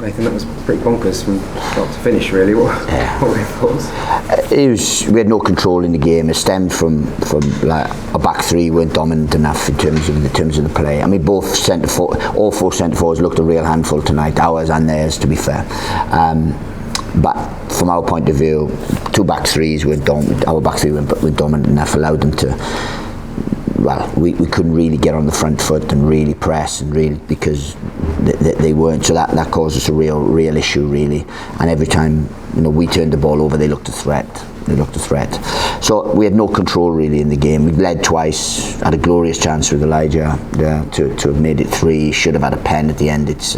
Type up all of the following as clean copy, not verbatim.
Nathan, that was pretty bonkers from start to finish, really. What were your thoughts? We had no control in the game. It stemmed from like our back three weren't dominant enough in terms of the play. I mean, all four centre forwards looked a real handful tonight, ours and theirs, to be fair. But from our point of view, two back threes were dominant. Our back three were dominant enough, allowed them to. Well, we couldn't really get on the front foot and really press and really because they weren't. So that caused us a real issue really. And every time we turned the ball over, they looked a threat. So we had no control really in the game. We led twice, had a glorious chance with Elijah to have made it 3. Should have had a pen at the end. It's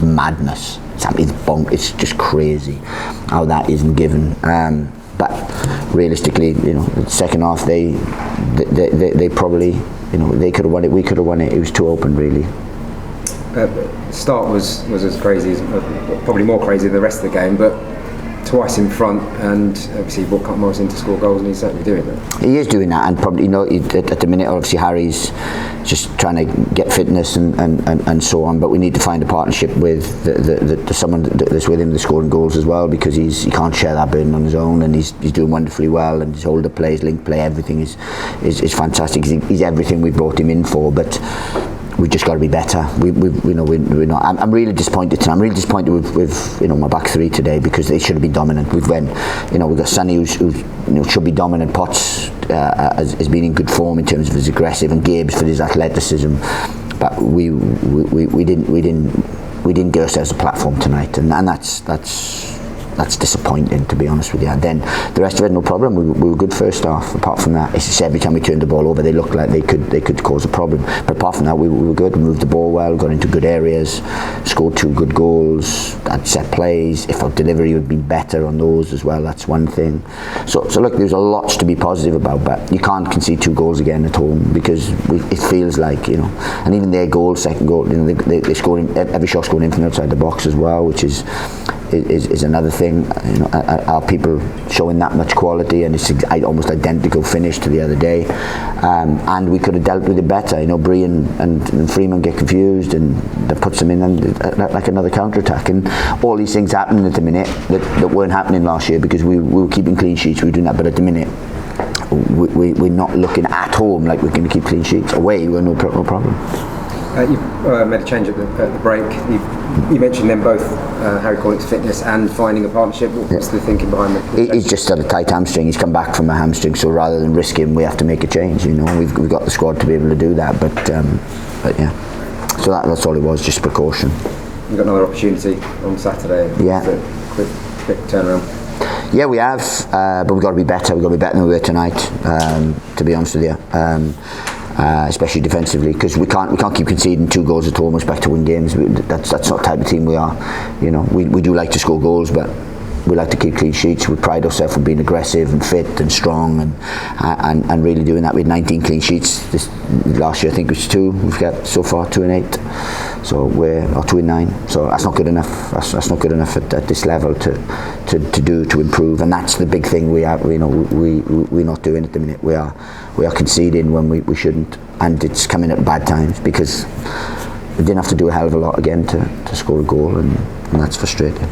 madness. It's just crazy how that isn't given. But realistically, the second half they probably, they could have won it. We could have won it. It was too open, really. Start was as crazy as probably more crazy than the rest of the game, but twice in front, and obviously he brought Morrison to score goals, and he's certainly doing that. He is doing that, and probably at the minute, obviously Harry's just trying to get fitness and so on. But we need to find a partnership with someone that's with him that's scoring goals as well, because he can't share that burden on his own, and he's doing wonderfully well. And his hold up play, his link play, everything is fantastic. He's everything we brought him in for, but. We've just got to be better. We're not. I'm really disappointed tonight. I'm really disappointed with my back three today, because they should have been dominant. We've got Sonny who's should be dominant. Potts has been in good form in terms of his aggressive, and Gibbs for his athleticism. But we didn't give ourselves a platform tonight, and that's disappointing, to be honest with you. And then the rest of it, no problem. We were good first half. Apart from that, it's just every time we turned the ball over, they looked like they could cause a problem. But apart from that, we were good. We moved the ball well, got into good areas, scored 2 good goals, had set plays. If our delivery would be better on those as well, that's one thing. So look, there's a lot to be positive about, but you can't concede 2 goals again at home, because it feels like, and even their goal, second goal, they scored every shot scored in from outside the box as well, which is another thing. Are people showing that much quality? And it's almost identical finish to the other day, and we could have dealt with it better. Bree and Freeman get confused, and that puts them in like another counter-attack, and all these things happening at the minute that weren't happening last year, because we were keeping clean sheets. We were doing that, but at the minute we're not looking at home like we're going to keep clean sheets. Away, we're no problem. You made a change at the break. You mentioned them both, Harry Cornick's fitness and finding a partnership. What's the thinking behind it? He's just had a tight hamstring. He's come back from a hamstring, so rather than risk him, we have to make a change. We've got the squad to be able to do that. But yeah, so that's all it was, just precaution. You've got another opportunity on Saturday. Yeah. Quick turnaround. Yeah, we have, but we've got to be better. We've got to be better than we were tonight. To be honest with you. Especially defensively, because we can't keep conceding 2 goals at home. We expect to win games. That's not the type of team we are. We do like to score goals, but we like to keep clean sheets. We pride ourselves on being aggressive and fit and strong and really doing that. We had 19 clean sheets last year. I think it was 2. We've got so far 2 and 8. So we're 2 and 9. So that's not good enough. That's not good enough at this level to improve. And that's the big thing we have. We're not doing at the minute. We are conceding when we shouldn't, and it's coming at bad times, because we didn't have to do a hell of a lot again to score a goal, and that's frustrating.